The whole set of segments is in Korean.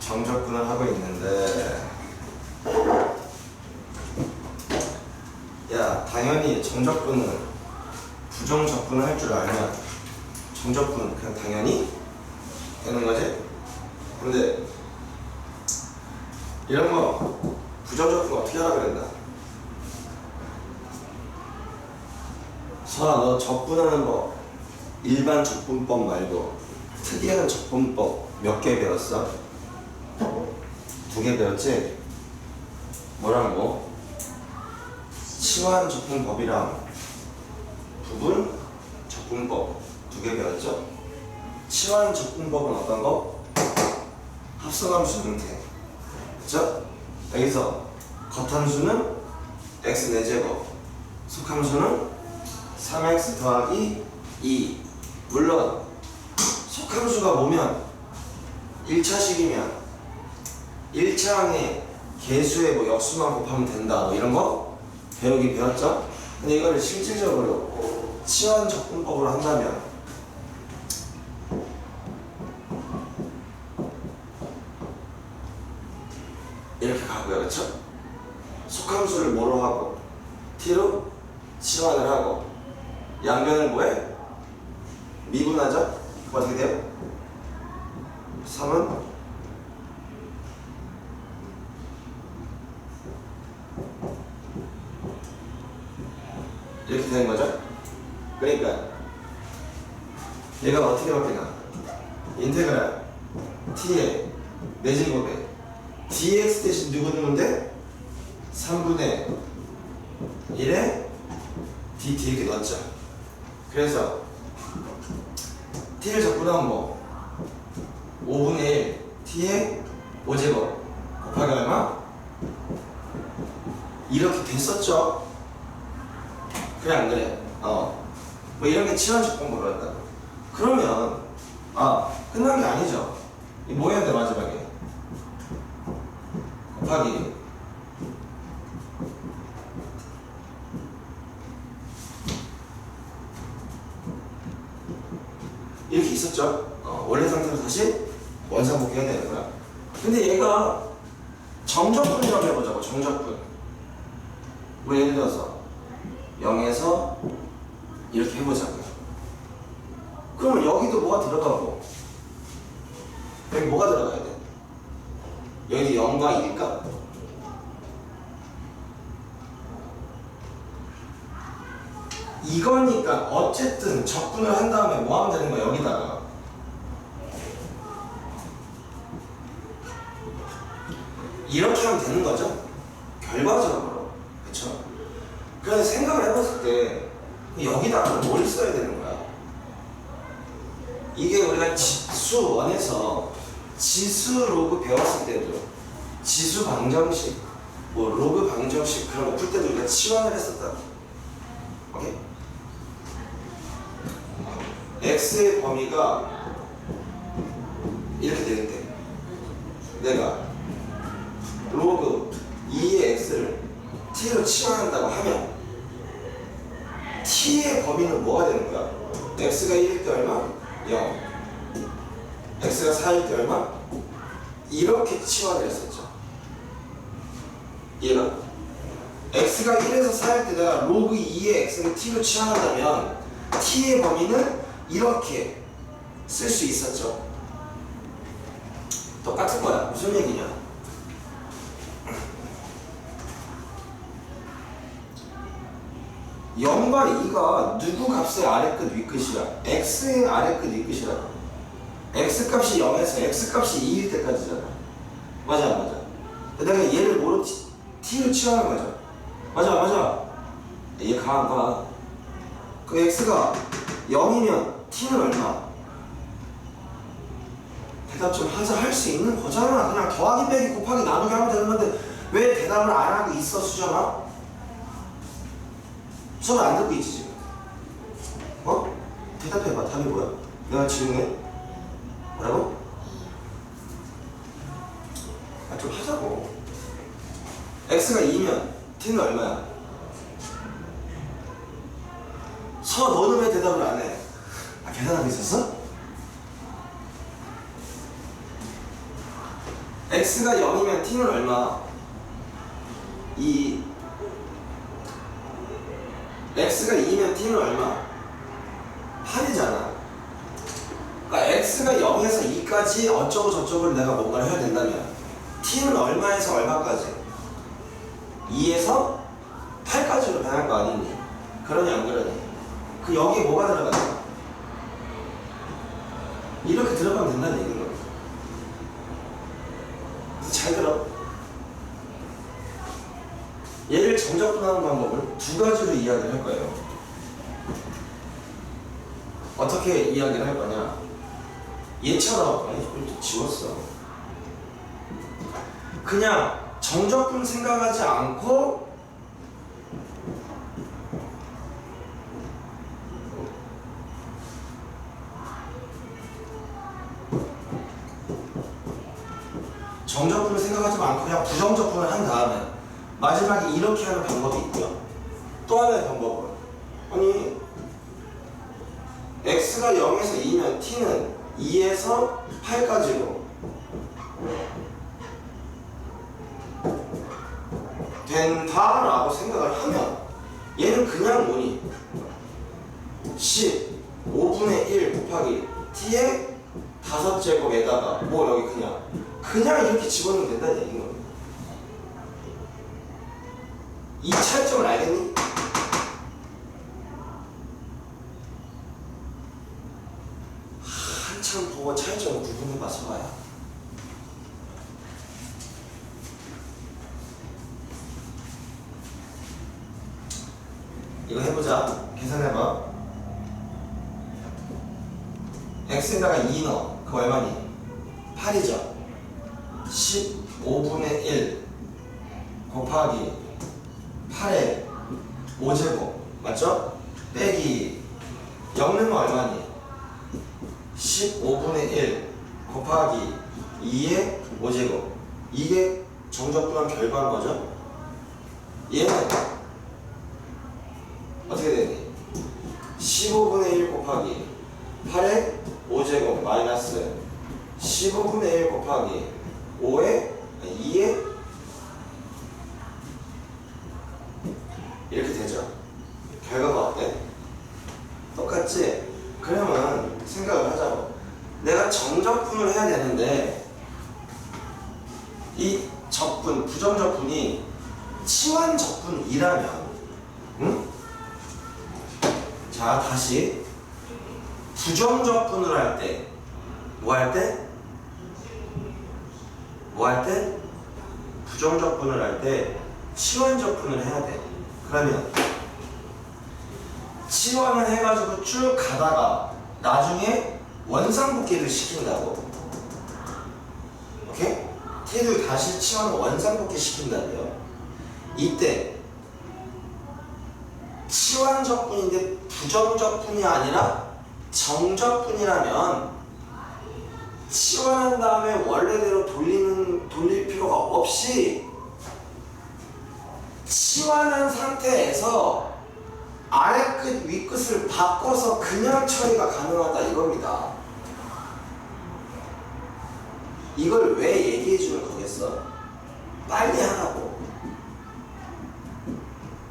정적분을 하고 있는데, 야, 당연히 정적분은 부정적분을 할 줄 알면 정적분 그냥 당연히 되는 거지? 근데 이런 거 부정적분 어떻게 하라 그랬나? 서아, 너 적분하는 법 일반 적분법 말고 특이한 적분법 몇 개 배웠어? 2개 배웠지? 뭐라고? 치환 적분법이랑 부분 적분법 2개 배웠죠? 치환 적분법은 어떤 거? 합성함수 형태, 그쵸? 여기서 겉함수는 x 4제곱, 속함수는 3x 더하기 2. 물론 속함수가 뭐면 1차식이면 1차항에 개수의 뭐 역수만 곱하면 된다, 뭐 이런 거 배우긴 배웠죠? 근데 이거를 실질적으로 치환 적분법으로 한다면 이렇게 가고요, 그쵸? 속함수를 뭐로 하고 t로 치환을 하고 양변을 뭐해? 미분하죠? 그럼 어떻게 돼요? 3은 이렇게 되는 거죠? 그러니까 얘가 어떻게 바뀌나? 인테그랄 t의 4제곱에 dx 대신 누구 넣으면 돼? 3분의 1에 dt 이렇게 넣었죠. 그래서 t를 적분하면 뭐 5분의 1 t의 5제곱 곱하기 얼마? 이렇게 됐었죠. 그래 안 그래? 뭐 이런 게 치환 적분법을 한다고. 그러면 끝난 게 아니죠. 뭐 해야 돼 마지막에? 곱하기 이렇게 있었죠. 원래 상태로 다시 원상복귀 해야 되는 거야. 근데 얘가 정적분이라고 해보자고. 정적분. 뭐 예를 들어서 0에서 이렇게 해보자고요. 그러면 여기도 뭐가 들어가고 여기 뭐가 들어가야 돼? 여기도 0과 1일까? 이거니까 어쨌든 적분을 한 다음에 뭐 하면 되는 거야? 여기다가 이렇게 하면 되는 거죠? 결과적으로. 그쵸? 그래서 생각을 해봤을 때 여기다가 뭘 써야 되는 거야? 이게 우리가 지수 1에서 지수 로그 배웠을 때도 지수 방정식, 뭐 로그 방정식 그런 거 풀 때도 우리가 치환을 했었다. 오케이? x의 범위가 이렇게 되는데 내가 로그 2의 x를 t로 치환한다고 하면 t의 범위는 뭐가 되는 거야? x가 1일 때 얼마? 0. x가 4일 때 얼마? 이렇게 치환을 했었죠. 얘가 x가 1에서 4일 때 내가 로그 2의 x를 t로 치환한다면 t의 범위는 이렇게 쓸 수 있었죠. 똑같은 거야. 무슨 얘기냐? (0과 2가) 누구 값의 아래끝 위끝이야? x의 아래끝 위끝이라고. x 값이 0에서 x 값이 2일 때까지잖아. 맞아 안 맞아? 내가 얘를 뭐로 t로 치환한 거죠. 맞아. 얘 가 안 가? 그 x가 0이면 t는 얼마? 대답 좀 하자. 할 수 있는 거잖아. 그냥 더하기 빼기 곱하기 나누기 하면 되는 건데 왜 대답을 안 하고 있어, 수정아? 수업 안 듣고 있지 지금? 대답해봐. 답이 뭐야? 내가 질문해? 뭐라고? 좀 하자고. x가 2면 t는 얼마야? 너는 왜 대답을 안 해? 계산하고 있었어? x가 0이면 t는 얼마? 2. x가 2면 t는 얼마? 8이잖아. 그러니까 x가 0에서 2까지 어쩌고 저쩌고를 내가 뭔가를 해야 된다면 t는 얼마에서 얼마까지? 2에서 8까지로 변할 거 아니니? 그러니 안 그러니? 그 여기에 뭐가 들어가냐? 이렇게 들어가면 된다는 얘기인 거야. 잘 들어. 얘를 정적분하는 방법을 두 가지로 이야기를 할 거예요. 어떻게 이야기를 할 거냐? 얘처럼, 아니, 이걸 또 지웠어. 그냥 정적분 생각하지 않고 정적분을 생각하지 않고 그냥 부정적분을 한 다음에 마지막에 이렇게 하는 방법이 있고요. 또 하나의 방법은 아니 x가 0에서 2면 t는 2에서 8까지로 된다라고 생각을 하면 얘는 그냥 뭐니? 15분의 1 곱하기 t의 5제곱에다가 뭐 여기 그냥 이렇게 집어넣으면 된다는 얘기인 겁니다. 이 차이점을 알겠니? 한참 보고 차이점을 구분해봐서 봐야. 이거 해보자. 계산해봐. x에다가 2 넣어. 그거 얼마니? 8이죠. 15분의 1 곱하기 8의 5제곱 맞죠? 빼기 0 넣으면 얼마니? 15분의 1 곱하기 2의 5제곱. 이게 정적분한 결과인 거죠? 얘는 어떻게 되니? 15분의 1 곱하기 8의 5제곱 마이너스 15분의 1 곱하기 2의 이렇게 되죠. 결과가 어때? 똑같지? 그러면 생각을 하자고. 내가 정적분을 해야 되는데 이 적분, 부정적분이 치환적분이라면 응? 자 다시 부정적분을 할 때 뭐 할 때? 뭐 할 때? 부정적분을 할 때 치환적분을 해야 돼. 그러면 치환을 해가지고 쭉 가다가 나중에 원상복귀를 시킨다고. 오케이? t를 다시 치환을 원상복귀 시킨다고요. 이때 치환적분인데 부정적분이 아니라 정적분이라면 치환한 다음에 원래대로 돌릴 필요가 없이 치환한 상태에서 아래 끝, 위 끝을 바꿔서 그냥 처리가 가능하다 이겁니다. 이걸 왜 얘기해 주는 거겠어? 빨리 하라고.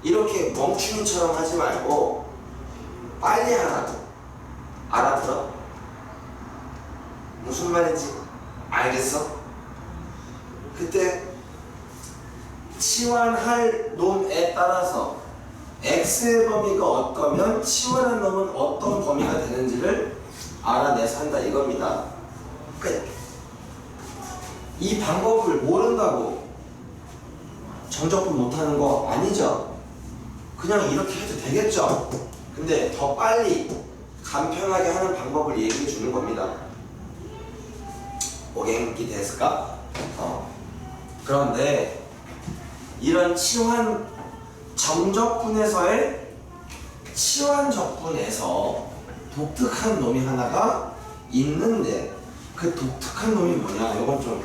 이렇게 멍충이처럼 하지 말고 빨리 하라고. 알아들어? 무슨 말인지 알겠어? 그때 치환할 놈에 따라서 x의 범위가 어떠면 치환한 놈은 어떤 범위가 되는지를 알아내서 한다 이겁니다. 끝. 이 방법을 모른다고 정적분 못하는 거 아니죠? 그냥 이렇게 해도 되겠죠? 근데 더 빨리 간편하게 하는 방법을 얘기해 주는 겁니다. 오겐키 데스까? 그런데 이런 치환 정적분에서의 치환적분에서 독특한 놈이 하나가 있는데 그 독특한 놈이 뭐냐? 이건 좀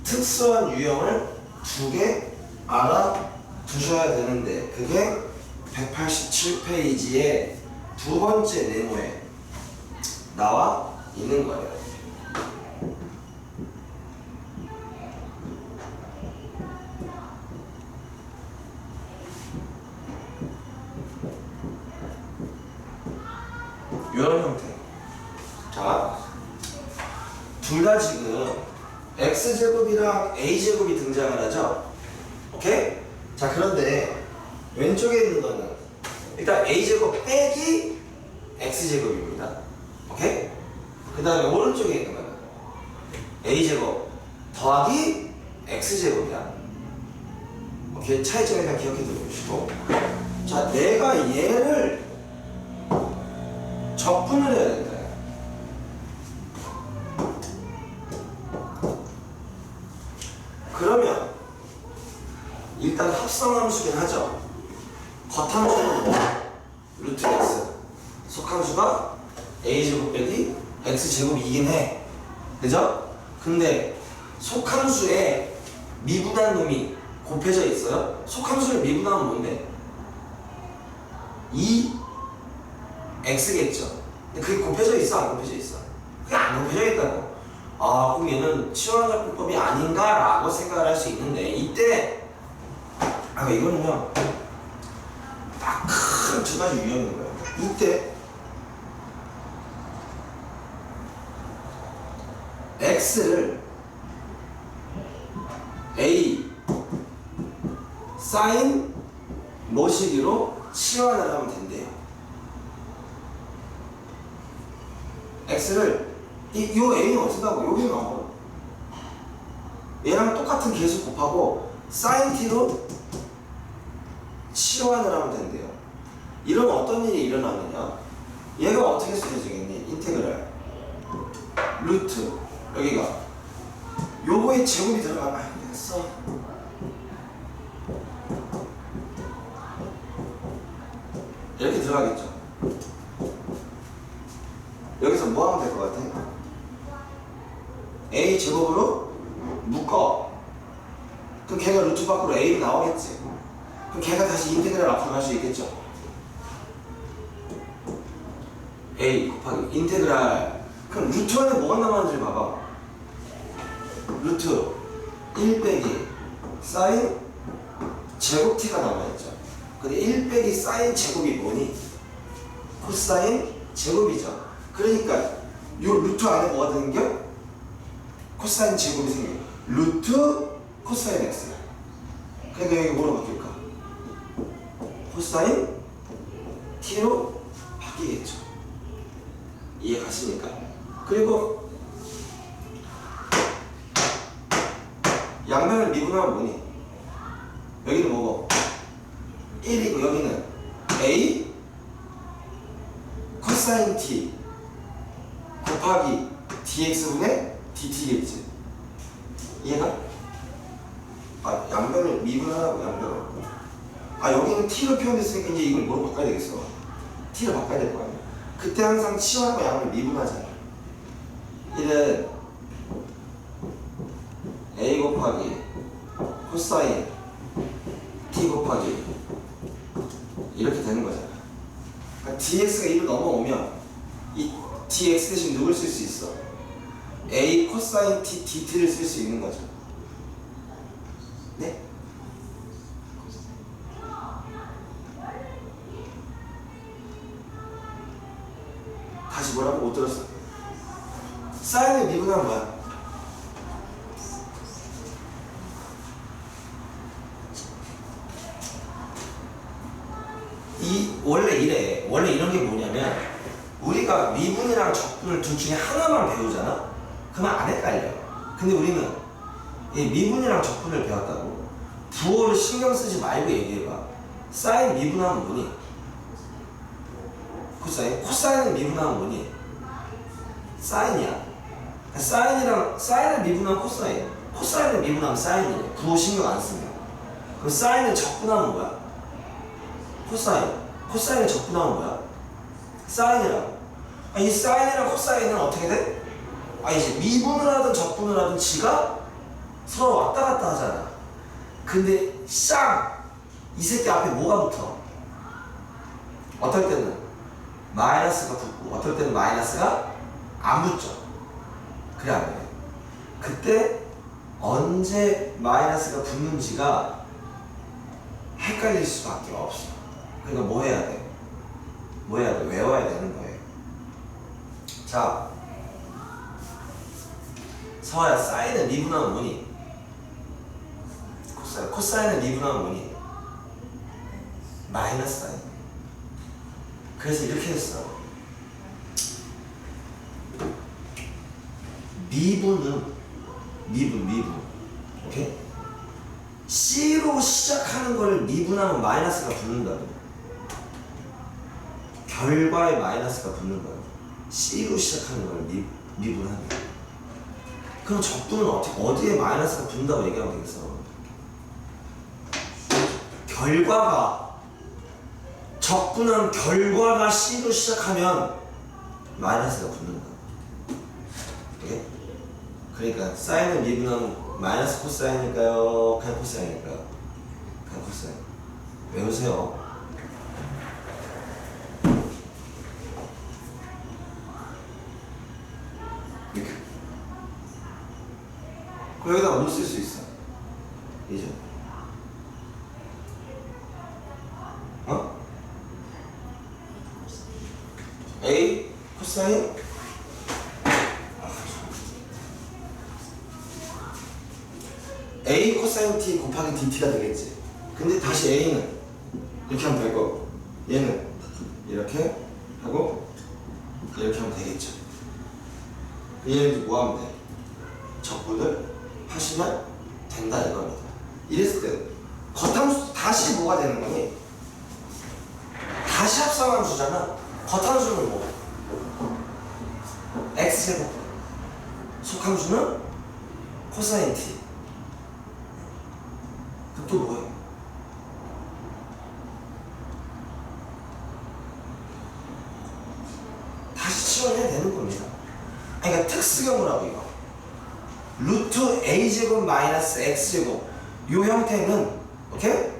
특수한 유형을 2개 알아두셔야 되는데 그게 187페이지의 두 번째 네모에 나와 있는 거예요. 이런 형태. 자, 둘 다 지금 x제곱이랑 a제곱이 등장을 하죠. 오케이? 자, 그런데 왼쪽에 있는 거는 일단 a제곱 빼기 x제곱입니다. 오케이? 그 다음에 오른쪽에 있는 거는 a제곱 더하기 x제곱이야. 오케이? 차이점에 대한 기억해 두시고. 자, 내가 얘를 적분을 해야 된다. 그러면 일단 합성함수긴 하죠. 겉함수는 뭐? 루트 x. 속함수가 a제곱 빼기 x제곱이긴 해. 그죠? 근데 속함수에 미분한 놈이 곱해져 있어요. 속함수를 미분하면 뭔데? 2x겠죠. 근데 그게 곱해져 있어? 안 곱해져 있어? 그게 안 곱해져 있다고. 아, 그럼 얘는 치환 작분법이 아닌가라고 생각을 할 수 있는데, 이때 이거는요 딱 큰 두 가지 유형인 거예요. 이때 x를 a 사인 모시기로 치환을 하면 된대요. x를 요 a는 어떻게 하고 여기는 나오고 얘랑 똑같은 개수 곱하고 sin t로 치환을 하면 된대요. 이러면 어떤 일이 일어나느냐? 얘가 어떻게 쓰여지겠니? 인테그랄 루트 여기가 요거의 제곱이 들어가면 안 되겠어. 이렇게 들어가겠죠. 여기서 뭐 하면 될 것 같아? a 제곱으로 묶어. 그럼 걔가 루트 밖으로 a로 나오겠지. 그럼 걔가 다시 인테그랄 앞으로 갈 수 있겠죠. a 곱하기 인테그랄. 그럼 루트 안에 뭐가 남았는지 봐봐. 루트 1 빼기 사인 제곱 t가 남아있죠. 근데 1 빼기 사인 제곱이 뭐니? 코사인 제곱이죠. 그러니까 요 루트 안에 뭐가 생겨? 코사인 제곱이 생겨. 루트 코사인 x. 그러니까 여기 뭐로 바뀔까? 코사인 t로 바뀌겠죠. 이해 가십니까? 그리고 양면을 미분하면 뭐니? 여기는 뭐고? 1이고 여기는 a 코사인 t 곱하기 dx분의 dt겠지. 이해가? 아, 양변을 미분하라고. 양변을. 아, 여기는 t로 표현됐으니까 이제 이걸 뭐로 바꿔야 되겠어? t로 바꿔야 될 거 아니야. 그때 항상 치환과 양을 미분하잖아. 1은 a 곱하기 코사인 t 곱하기 이렇게 되는 거잖아. 그러니까 dx가 1로 넘어오면 이 dx 대신 누굴 쓸 수 있어? a 코사인 t dt를 쓸 수 있는 거죠. 네? 다시 뭐라고 못 들었어? 사인을 미분하면 뭐야? 원래 이래. 원래 이런 게 뭐냐면 우리가 미분이랑 적분을 둘 중에 하나만 배우잖아? 그러면 안 헷갈려. 근데 우리는 이 미분이랑 적분을 배웠다고 부호를 신경 쓰지 말고 얘기해봐. 사인 미분하면 뭐니? 코사인? 코사인을 미분하면 뭐니? 사인이야. 사인을 미분하면 코사인, 코사인을 미분하면 사인이래. 부호 신경 안 쓰면. 그럼 사인을 적분하면 뭐야? 코사인. 코사인을 적분하면 뭐야? 사인이라고. 이 사인이랑 코사인은 어떻게 돼? 이제 미분을 하든 적분을 하든 지가 서로 왔다 갔다 하잖아. 근데 이 새끼 앞에 뭐가 붙어? 어떨 때는 마이너스가 붙고 어떨 때는 마이너스가 안 붙죠. 그래 안 그래? 그때 언제 마이너스가 붙는지가 헷갈릴 수밖에 없어. 그러니까 뭐 해야 돼? 뭐 해야 돼? 외워야 되는 거예요. 자, 서야 사인은 미분하면 뭐니? 코사인. 코사인은 미분하면 뭐니? 마이너스 사인. 그래서 이렇게 했어. 미분. 오케이? C로 시작하는 걸 미분하면 마이너스가 붙는다고. 결과에 마이너스가 붙는 거야. C로 시작하는 걸 미분하는 거야. 그럼 적분은 어디에 마이너스가 붙는다고 얘기하면 되겠어? 적분한 결과가 C로 시작하면 마이너스가 붙는 거야. 오케이? 그러니까 사인은 미분하면 마이너스 코사인일까요? 그냥 코사인일까요? 그냥 코사인. 외우세요. 이렇게. 그럼 여기다가 뭐 쓸 수 있어? 이제. A 코사인 A 코사인 T 곱하기 DT가 되겠지. 근데 다시 A는 이렇게 하면 될 거고 얘는 이렇게 하고 이렇게 하면 되겠죠. 얘는 뭐 하면 돼? 적분을 하시면 된다 이겁니다. 이랬을 때 겉함수 다시 뭐가 되는 거니? 다시 합성함수잖아. 겉함수는 뭐? X제곱. 속함수는 코사인 T. 그럼 또 뭐예요? 다시 치환해야 되는 겁니다. 그러니까 특수경우라고 이거. 루트 A제곱 마이너스 X제곱 요 형태는 오케이?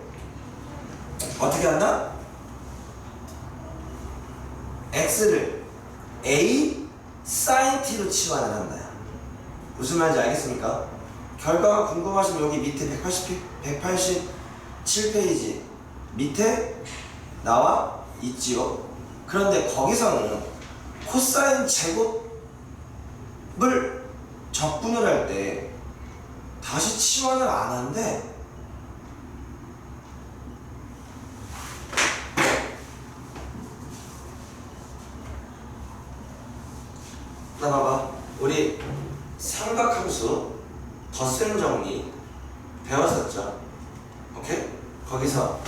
어떻게 한다? X를 A sin T로 치환을 한다. 무슨 말인지 알겠습니까? 결과가 궁금하시면 여기 밑에 187페이지 밑에 나와 있지요. 그런데 거기서는 코사인 제곱을 적분을 할 때 다시 치환을 안 한대. 나 봐봐. 우리 삼각함수 덧셈 정리 배웠었죠? 오케이? 거기서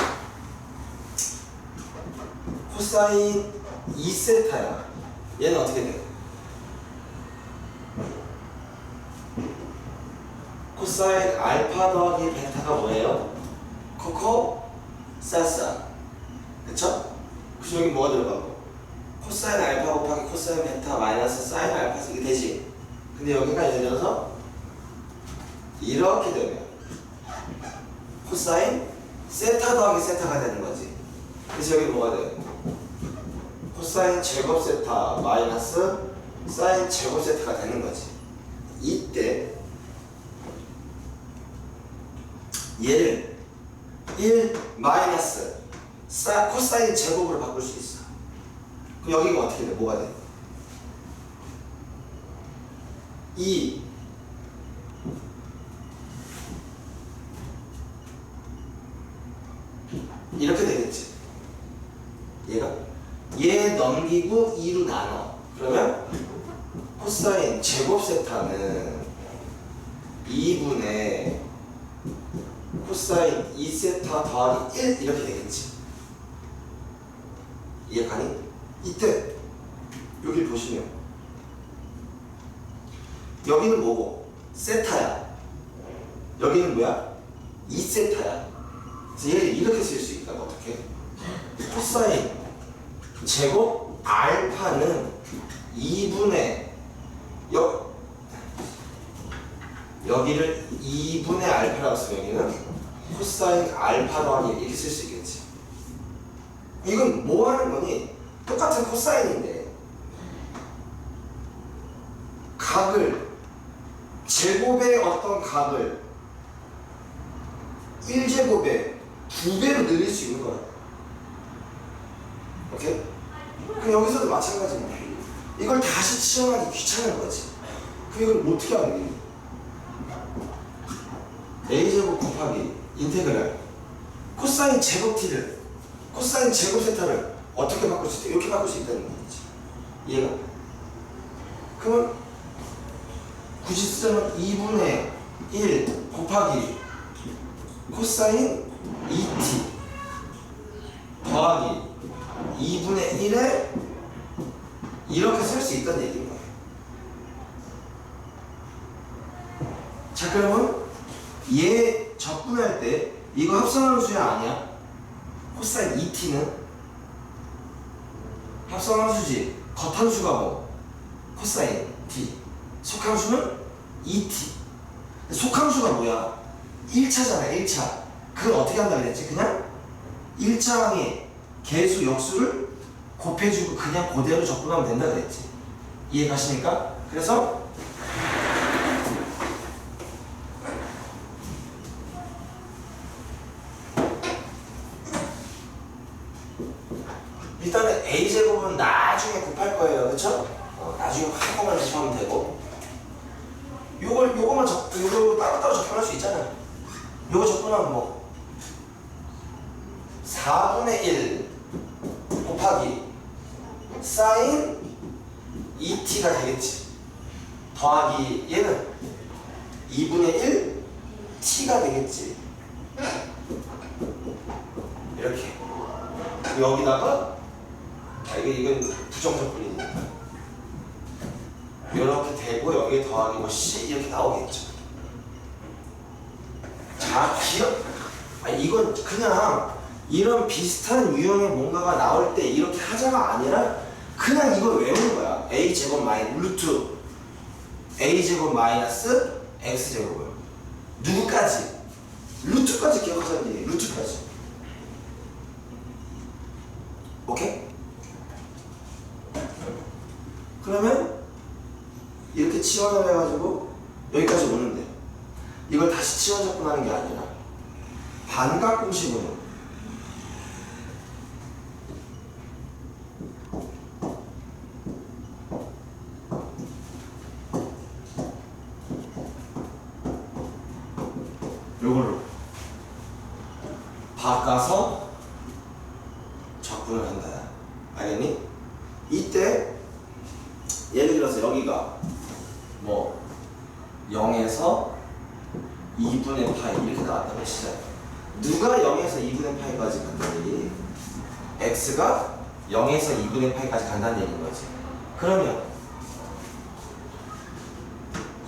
코사인 2세타야. 얘는 어떻게 돼? 코사인 알파 더하기 베타가 뭐예요? 코코 사사. 그쵸? 그래서 여기 뭐가 들어가고? 코사인 알파 곱하기 코사인 베타 마이너스 사인 알파 이게 되지. 근데 여기가 예를 들어서 이렇게 되면 코사인 세타 더하기 세타가 되는 거지. 그래서 여기 뭐가 돼? 코사인 제곱 세타 마이너스 사인 제곱 세타가 되는 거지. 이때 얘를 1 마이너스 코사인 제곱으로 바꿀 수 있어. 그럼 여기가 어떻게 돼? 뭐가 돼? 2 이렇게 되겠지. 얘 넘기고 2로 나눠. 그러면 코사인 제곱 세타는 2분의 코사인 2세타 더하기 1 이렇게 되겠지. 이해가니? 이때 여기 보시면 여기는 뭐고? 세타야. 여기는 뭐야? 2세타야. 그래서 얘를 이렇게 쓸 수 있다고. 어떻게? 코사인 제곱 알파는 2분의 여기를 2분의 알파라고 쓰면 여기는 코사인 알파 더하기 이렇게 쓸 수 있겠지. 이건 뭐 하는 거니? 똑같은 코사인인데 각을 제곱의 어떤 각을 1제곱에 2배로 늘릴 수 있는 거야. 오케이? 그럼 여기서도 마찬가지입니다. 이걸 다시 치환하기 귀찮은 거지. 그럼 이걸 어떻게 하는 게 a제곱 곱하기 인테그랄 코사인 제곱 t를 코사인 제곱 세타를 어떻게 바꿀 수 있다? 이렇게 바꿀 수 있다는 거지. 이해가? 그러면 굳이 쓰자면 2분의 1 곱하기 코사인 2t 더하기 2분의 1에 이렇게 쓸 수 있다는 얘기인 거예요. 자, 그러면 얘 적분할 때 이거 합성하는 수야 아니야? 코사인 2t는 합성함수지. 겉함수가 뭐? 코사인 t. 속함수는 2t. 속함수가 뭐야? 1차잖아 1차. 그걸 어떻게 한다 그랬지? 그냥 1차항의 개수 역수를 곱해주고 그냥 그대로 적분하면 된다 그랬지. 이해 가십니까? 그래서 일단은 a제곱은 나중에 곱할 거예요. 그쵸? 나중에 한꺼번에 곱하면 되고 요거 따로따로 적분할 수 있잖아. 요거 적분하면 뭐 4분의 1 곱하기 사인 2t가 되겠지. 더하기 얘는 2분의 1 t가 되겠지. 이렇게 여기다가 이건 부정적분이니까 이렇게 되고 여기에 더하기 뭐 c 이렇게 나오겠죠. 자, 이건 그냥 이런 비슷한 유형의 뭔가가 나올 때 이렇게 하자가 아니라 그냥 이걸 외우는 거야. a제곱 마이너스 루트 a제곱 마이너스 x제곱을 누구까지? 루트까지 기억하자는 얘기야. 루트까지. 오케이? 그러면 이렇게 치환을 해가지고 여기까지 오는데 이걸 다시 치환 적분하는 게 아니라 반각 공식으로 요걸로 바꿔서 적분을 한다. 알겠니? 이때 예를 들어서 여기가 뭐 0에서 2분의 파이 이렇게 나왔다고 치자. 누가 0에서 2분의 파이까지 간다니? x가 0에서 2분의 파이까지 간다는 얘기인 거지. 그러면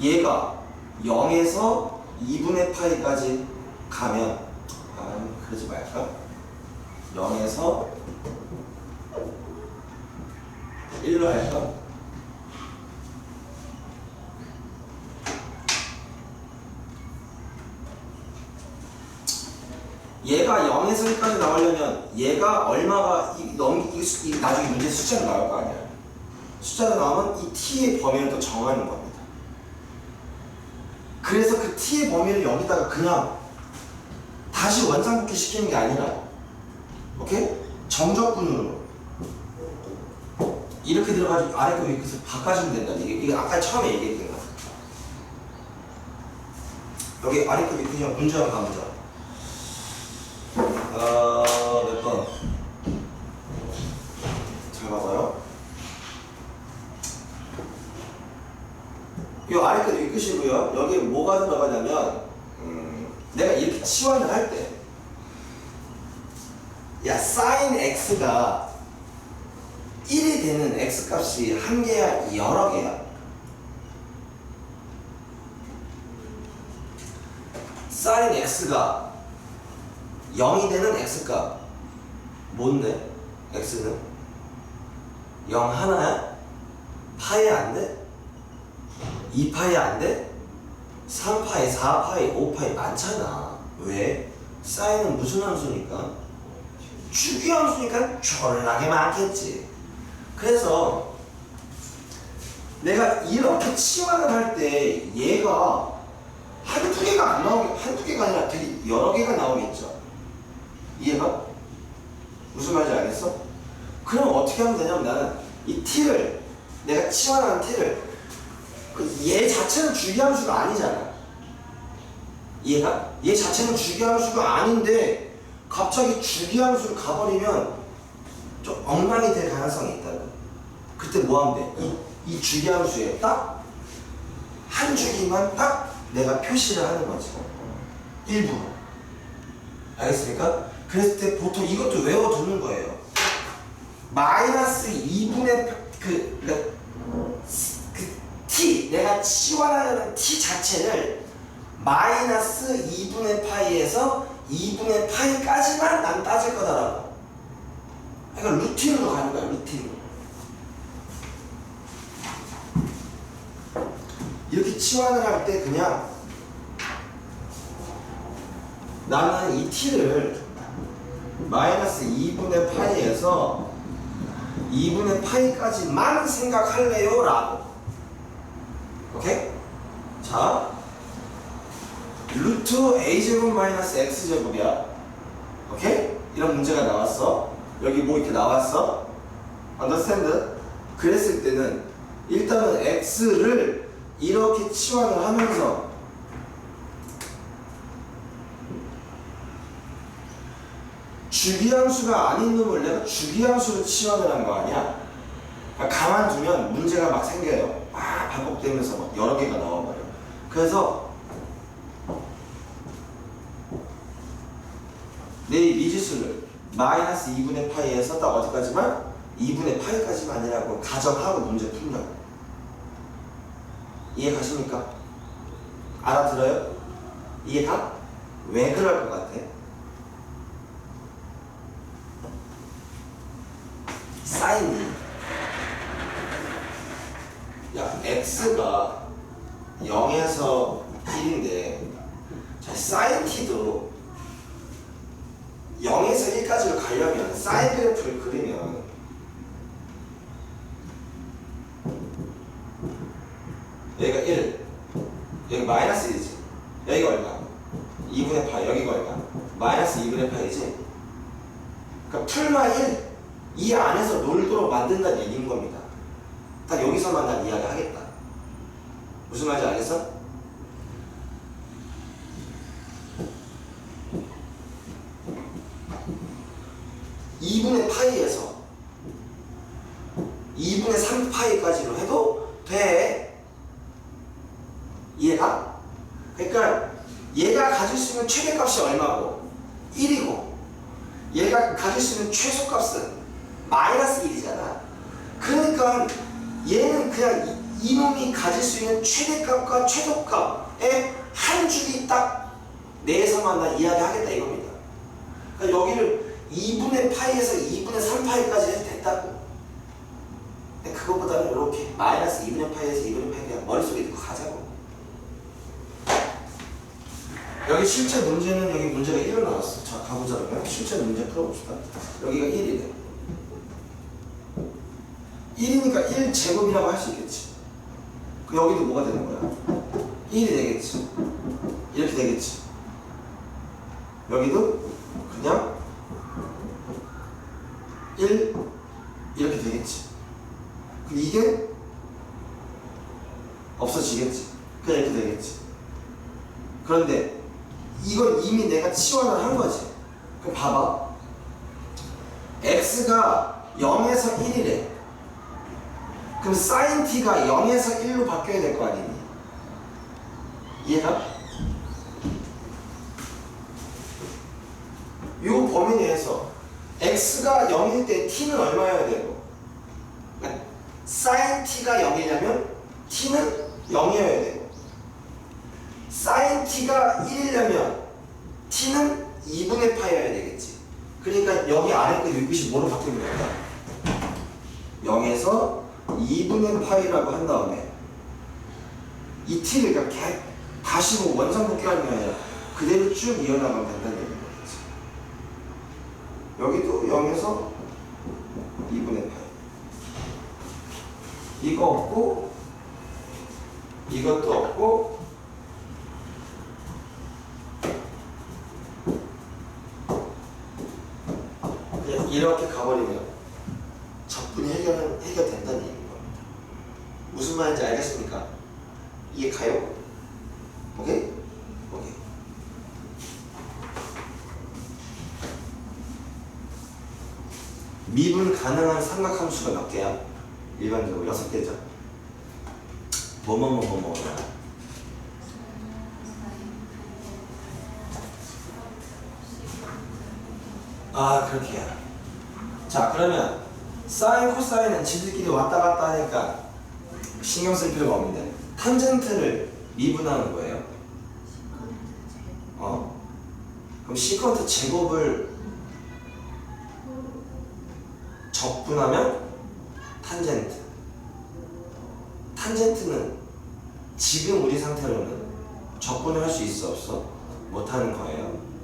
얘가 0에서 2분의 파이까지 가면 그러지 말까? 0에서 1로 할까? 얘가 0에서 1까지 나오려면 얘가 얼마가 나중에 문제 숫자로 나올 거 아니야. 숫자로 나오면 이 t의 범위를 또 정하는 겁니다. 그래서 그 t의 범위를 여기다가 그냥 다시 원상복귀 시키는 게 아니라, 오케이? 정적분으로 이렇게 들어가지고 아래 거 위에 것을 바꿔주면 된다. 이게 아까 처음에 얘기했던 거. 여기 아래 거 위에 그냥 문제 한번 가보자. 몇 번? 잘 봐봐요. 이 아래 거 위에 끝이고요. 여기에 뭐가 들어가냐면 내가 이렇게 치환을 할 때, 야, sin x가 1이 되는 x값이 한 개야, 여러 개야? sin x가 0이 되는 x값 뭔데? x는 0 하나야? 파이 안 돼? 2파이 안 돼? 3파이, 4파이, 5파이 많잖아. 왜? 사인은 무슨 함수니까? 주기 함수니까 졸라게 많겠지. 그래서 내가 이렇게 치환을 할 때 얘가 한두 개가 안 나오게, 한두 개가 아니라 되게 여러 개가 나오겠죠. 이해가? 무슨 말인지 알겠어? 그럼 어떻게 하면 되냐면 나는 이 t를 내가 치환하는 t를 얘 자체는 주기함수가 아니잖아. 얘가? 얘 자체는 주기함수가 아닌데 갑자기 주기함수를 가버리면 좀 엉망이 될 가능성이 있다고. 그때 뭐 하면 돼? 이 주기함수에 딱 한 주기만 딱 내가 표시를 하는 거지. 일부러. 알겠습니까? 그랬을 때 보통 이것도 외워두는 거예요. 마이너스 2분의 t, 내가 치환하려는 t 자체를 마이너스 2분의 파이에서 2분의 파이까지만 난 따질 거다라고. 그러니까 루틴으로 가는 거야, 루틴으로. 이렇게 치환을 할 때 그냥 나는 이 t를 마이너스 2분의 파이에서 2분의 파이까지만 생각할래요 라고. 오케이? 자, 루트 a제곱 마이너스 x제곱이야. 오케이? 이런 문제가 나왔어. 여기 뭐 이렇게 나왔어? understand? 그랬을 때는 일단은 x를 이렇게 치환을 하면서 주기함수가 아닌 놈을 내가 주기함수로 치환을 한 거 아니야? 그러니까 가만두면 문제가 막 생겨요. 막 반복되면서 막 여러 개가 나와버려. 그래서 내 미지수를 마이너스 2분의 파이에서 딱 어디까지만? 2분의 파이까지만이라고 가정하고 문제 풀려고. 이해 가십니까? 알아들어요? 이해 가? 왜 그럴 것 같아? 사인이 야 x가 0에서 1인데 자 사인 t도 0에서 1까지로 가려면 사인 그래프를 그리면 여기가 1, 여기 마이너스 1이지. 여기가 얼마? 2분의 파이, 여기가 얼마? 마이너스 2분의 파이지. 그러니까 풀마 1, 이 안에서 놀도록 만든다는 얘기인 겁니다. 딱 여기서만 난 이야기 하겠다. 무슨 말인지 알겠어? (2분의 파이에서) 2분의 3파이까지로 해도 돼. 이해가? 그러니까 얘가 가질 수 있는 최대값이 얼마고? 1이고 얘가 가질 수 있는 최소값은 마이너스 1이잖아. 그러니까 얘는 그냥 이놈이 가질 수 있는 최대값과 최소값의 한 줄이 딱 내에서만 나 이야기하겠다 이겁니다. 그러니까 여기를 2분의 파이에서 2분의 3파이까지 해도 된다고. 근데 그것보다는 이렇게 마이너스 2분의 파이에서 2분의 파이 그냥 머릿속에 넣고 가자고. 여기 실제 문제는 여기 문제가 1을 나왔어. 자 가보자 그러면 실제 문제 풀어봅시다. 여기가 1이래. 1이니까 1제곱이라고 할 수 있겠지. 그 여기도 뭐가 되는 거야? 1이 되겠지. 이렇게 되겠지. 여기도 그냥 1 이렇게 되겠지. 그럼 이게 없어지겠지. 그냥 이렇게 되겠지. 그런데 이건 이미 내가 치환을 한 거지. 그럼 봐봐. x가 0에서 1이래. 그럼 sin t가 0에서 1로 바뀌어야 될 거 아니니? 이해가? 요 범위 내에서 x가 0일 때 t는 얼마여야 되고, sin t가 0이냐면 t는 0이어야 되고, sin t가 1이려면 t는 2분의 파이여야 되겠지. 그러니까 여기 아래 거 유빛이 뭐로 바뀌는 거야? 0에서 2분의 파이라고 한 다음에 이 t를 그러니까 다시 뭐 원상 복귀하는 게 아니라 그대로 쭉 이어나가면 된다는 얘기인 거지. 여기도 0에서 2분의 파이. 이거 없고 이것도 없고 그냥 이렇게 가버리면 적분이 해결된다는 얘기인 겁니다. 무슨 말인지 알겠습니까? 이해 가요? 오케이? 오케이. 미분 가능한 삼각함수가 몇 개야? 일반적으로 6개죠. 뭐뭐뭐뭐뭐야. 아, 그렇게 해야. 자, 그러면 사인, 코사인은 지들끼리 왔다 갔다 하니까 신경 쓸 필요가 없는데 탄젠트를 미분하는 거예요. 그럼 시컨트 제곱을 적분하면 탄젠트. 탄젠트는 지금 우리 상태로는 적분을 할 수 있어 없어? 못하는 거예요.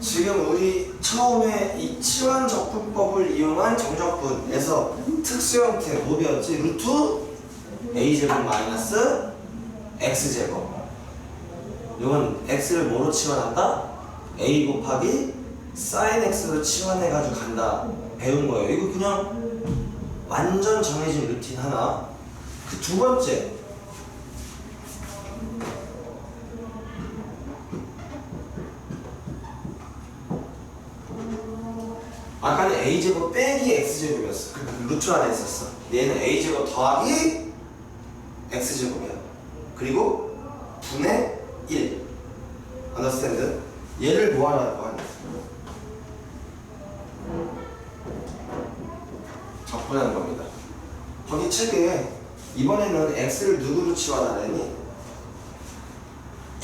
지금 우리 처음에 이 치환적분법을 이용한 정적분에서 특수 형태 뭐 배웠지? 루트 a제곱 마이너스 x제곱. 이건 x를 뭐로 치환한다? a 곱하기 sin x로 치환해가지고 간다 배운 거예요. 이거 그냥 완전 정해진 루틴 하나. 그 두 번째, 아까는 a제곱 빼기 x제곱이었어. 그 루트 안에 있었어. 얘는 a제곱 더하기 x제곱이야. 그리고 분의 1. understand? 얘를 뭐 하라고 하냐? 적분하는 겁니다. 거기 책에 이번에는 x를 누구로 치환하려니?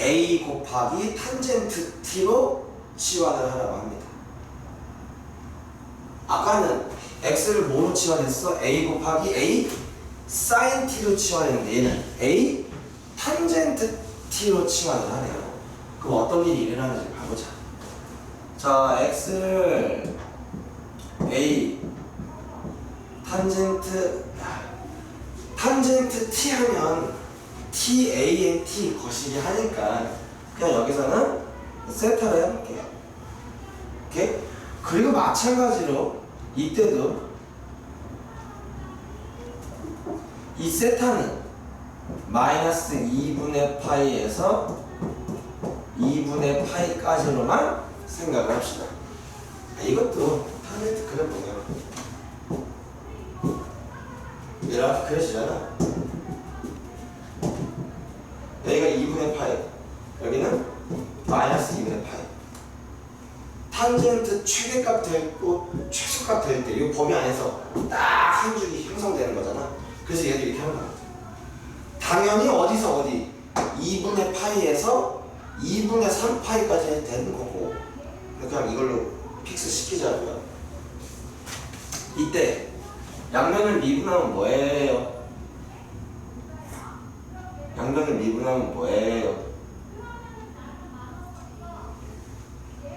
a 곱하기 탄젠트 t로 치환을 하라고 합니다. 아까는 x를 뭐로 치환했어? a 곱하기 a sin t로 치환했는데 얘는 a 탄젠트 t로 치환을 하네요. 그럼 어떤 일이 일어나는지 봐보자. 자, x를 a 탄젠트 t 하면 t a n t 거시기 하니까 그냥 여기서는 세타를 해볼게요. 오케이? 그리고 마찬가지로 이때도 이 세타는 마이너스 2분의 파이에서 2분의 파이까지로만 생각을 합시다. 이것도 탄젠트 그려보면 이렇게 그려지잖아. 여기가 2분의 파이, 여기는 마이너스 2분의 파이. 탄젠트 최대값 되고 최소값 될 때 이 범위 안에서 딱 한 줄이 형성되는 거잖아. 그래서 얘도 이렇게 하는 거야. 당연히 어디서 어디 2분의 파이에서 2분의 3파이까지 되는 거고 그냥 이걸로 픽스 시키자고요. 이때 양면을 미분하면 뭐예요? 양면을 미분하면 뭐예요?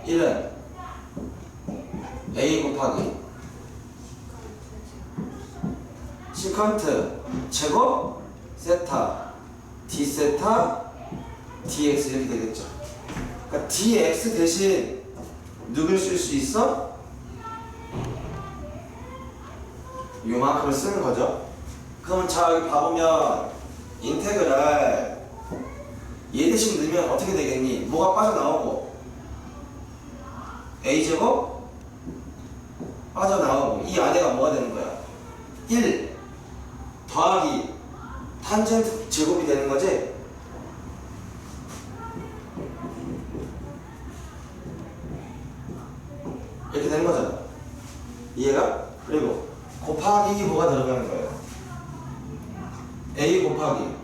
1은 a 곱하기 시컨트 제곱 세타 d 세타 dx 이렇게 되겠죠. 그러니까 dx 대신 누굴 쓸 수 있어? 요만큼을 쓰는 거죠. 그럼 자 여기 봐보면 인테그랄 얘 대신 넣으면 어떻게 되겠니? 뭐가 빠져나오고 a제곱 빠져나오고 이 안에가 뭐가 되는 거야? 1 더하기 탄젠트 제곱이 되는 거지? 이렇게 되는 거잖아. 이해가? 그리고 곱하기 뭐가 들어가는 거예요? a 곱하기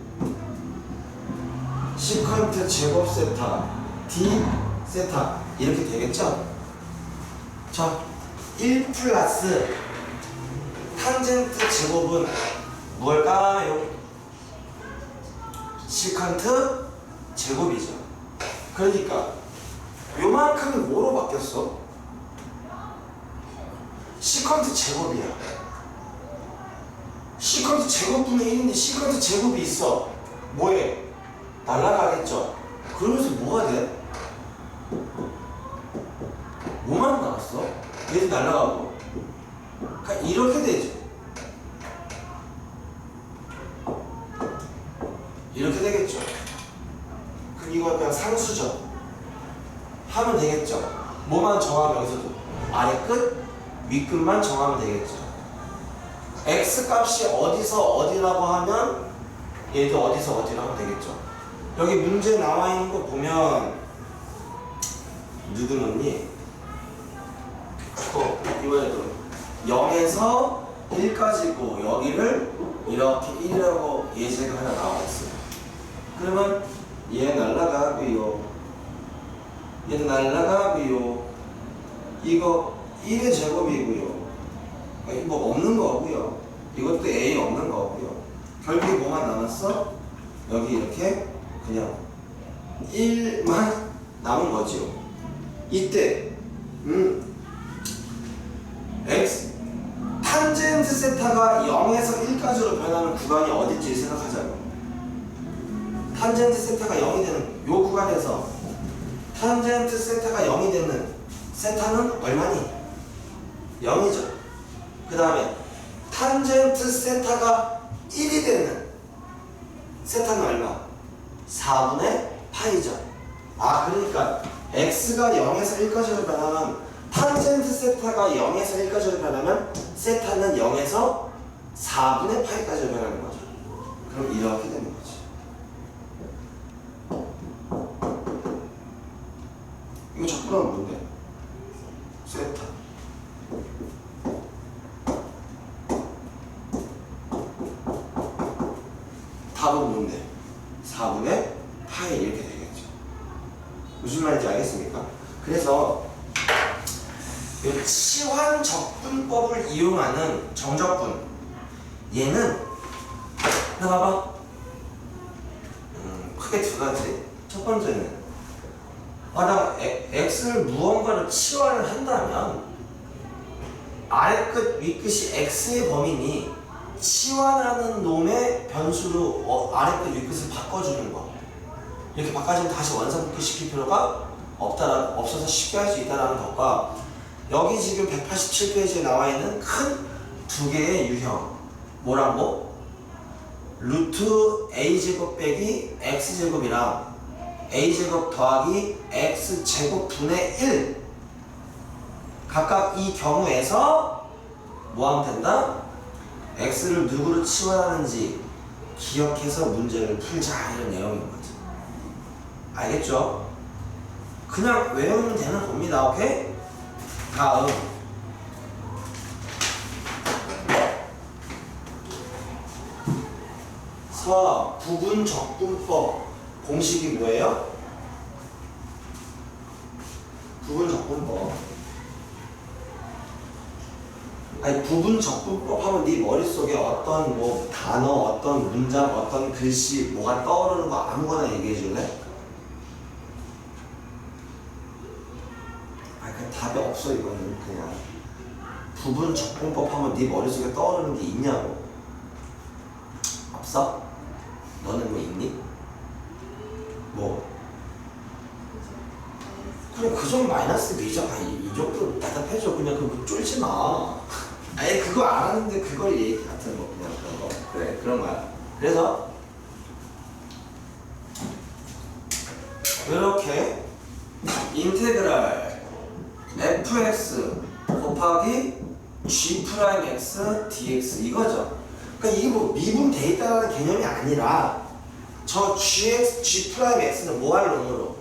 시컨트 제곱 세타 d 세타 이렇게 되겠죠? 자, 1 플러스 탄젠트 제곱은 뭘까요? 시컨트 제곱이죠. 그러니까 요만큼이 뭐로 바뀌었어? 시컨트 제곱이야. 시컨트 제곱분의 1인데 시컨트 제곱이 있어. 뭐해? 날아가겠죠. 그러면서 뭐가 돼? 뭐만 나왔어? 얘도 날아가고. 그러니까 이렇게 되죠. 이렇게 되겠죠. 그럼 이거 그냥 상수죠. 하면 되겠죠. 뭐만 정하면 여기서도 아래 끝, 위 끝만 정하면 되겠죠. x 값이 어디서 어디라고 하면 얘도 어디서 어디라고 하면 되겠죠. 여기 문제 나와 있는 거 보면 누구 넣니? 이번에도 0에서 1까지고 여기를 이렇게 1이라고 예제가 하나 나와 있어요. 그러면 얘 날라가고요. 얘도 날라가고요. 이거 1의 제곱이고요. 뭐 없는 거고요. 이것도 A 없는 거고요. 결국에 뭐만 남았어? 여기 이렇게 그냥 1만 남은 거지요. 이때 x 탄젠트 세타가 0에서 1까지로 변하는 구간이 어딘지 생각하자고. 탄젠트 세타가 0이 되는 요 구간에서 탄젠트 세타가 0이 되는 세타는 얼마니? 0이죠. 그 다음에 탄젠트 세타가 1이 되는 세타는 얼마? 4분의 파이죠. 아, 그러니까 x가 0에서 1까지로 변하면 탄젠트 세타가 0에서 1까지로 변하면 세타는 0에서 4분의 파이까지로 변하는 거죠. 그럼 이렇게 되는 거지. 이거 적분하면 뭔데? 세타. 답은 뭔데? 4분의 파이 이렇게 되겠죠. 무슨 말인지 알겠습니까? 그래서 이 치환 적분법을 이용하는 정적분, 얘는 봐봐. 크게 두 가지. 첫 번째는 나 x를 무언가로 치환을 한다면 아래 끝, 위 끝이 x의 범위니 치환하는 놈의 변수로 아래 끝, 위 끝을 바꿔주는 거. 이렇게 바꿔주면 다시 원상복귀 시킬 필요가 없어서 쉽게 할 수 있다는 것과, 여기 지금 187페이지에 나와 있는 큰 두 개의 유형. 뭐라고? 루트 a제곱 빼기 x제곱이랑 a제곱 더하기 x제곱 분의 1. 각각 이 경우에서 뭐 하면 된다? x를 누구로 치환하는지 기억해서 문제를 풀자, 이런 내용인 거지. 알겠죠? 그냥 외우면 되는 겁니다. 오케이? 다음 부분적분법 공식이 뭐예요? 부분적분법. 아니, 부분적분법 하면 네 머릿속에 어떤 뭐 단어, 어떤 문장, 어떤 글씨 뭐가 떠오르는 거 아무거나 얘기해 줄래? 그 답이 없어. 이거는 그냥 부분적분법 하면 네 머릿속에 떠오르는 게 있냐고. 없어? 너는 뭐 있니? 뭐? 그래, 그 정도 마이너스 B죠. 이 정도 대답해줘. 그냥 그거 쫄지 마. 아니, 그거 알았는데 그걸 얘기 같은 거, 그냥 그런 거. 그래, 그런 거야. 그래서 이렇게 인테그랄 fx 곱하기 g'x dx 이거죠. 그러니까 이게 뭐 미분돼 있다는 개념이 아니라 저 g'x는 뭐 할 놈으로?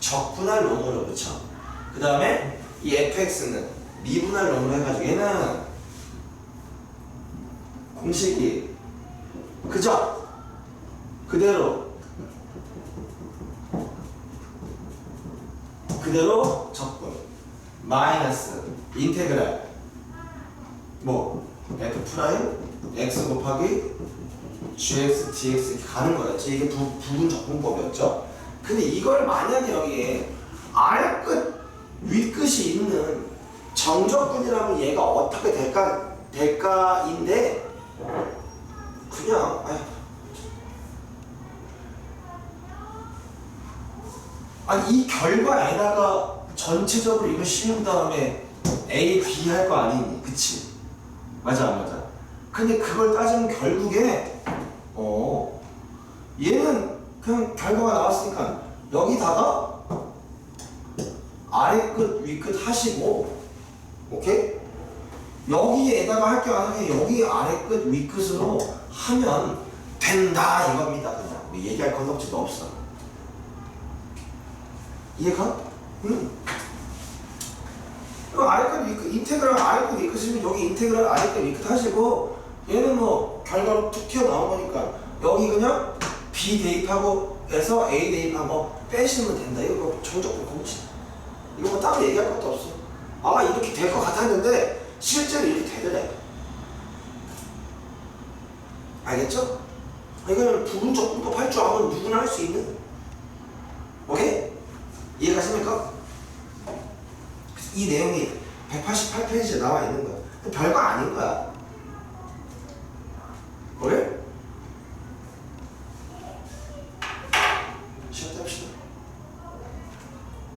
적분할 놈으로, 그쵸? 그 다음에 이 fx는 미분할 놈으로 해가지고 얘는 공식이 그죠? 그대로 적분 마이너스 인테그랄 뭐 f 프라임 x 곱하기 gx dx 이렇게 가는 거였죠. 이게 부분 적분법이었죠. 근데 이걸 만약에 여기에 아래 끝, 위 끝이 있는 정적분이라면 얘가 어떻게 될까인데 그냥 아니 이 결과에다가 전체적으로 이거 씌운 다음에 A, B 할 거 아니니? 그치? 맞아 안 맞아? 근데 그걸 따지면 결국에 얘는 그냥 결과가 나왔으니까 여기다가 아래 끝, 위 끝 하시고 오케이? 여기에다가 할 게 아니라 여기 아래 끝, 위 끝으로 하면 된다 이겁니다. 그냥 우리 얘기할 건덕지도 없어. 이해가? 응. 아래 끝, 위 끝, 인테그랄 아래 끝, 위 끝이면 여기 인테그랄 아래 끝, 위 끝 하시고 얘는 뭐 결과로 툭 튀어나온 거니까 여기 그냥 B 대입하고 해서 A 대입하고 빼시면 된다. 이거 정적분 공식. 이거 뭐 따로 얘기할 것도 없어. 아 이렇게 될 것 같았는데 실제로 이렇게 되더래. 알겠죠? 이거는 부분적분법 할 줄 알면 누구나 할 수 있는. 오케이? 이해가십니까? 이 내용이 188페이지에 나와 있는 거야. 별거 아닌 거야.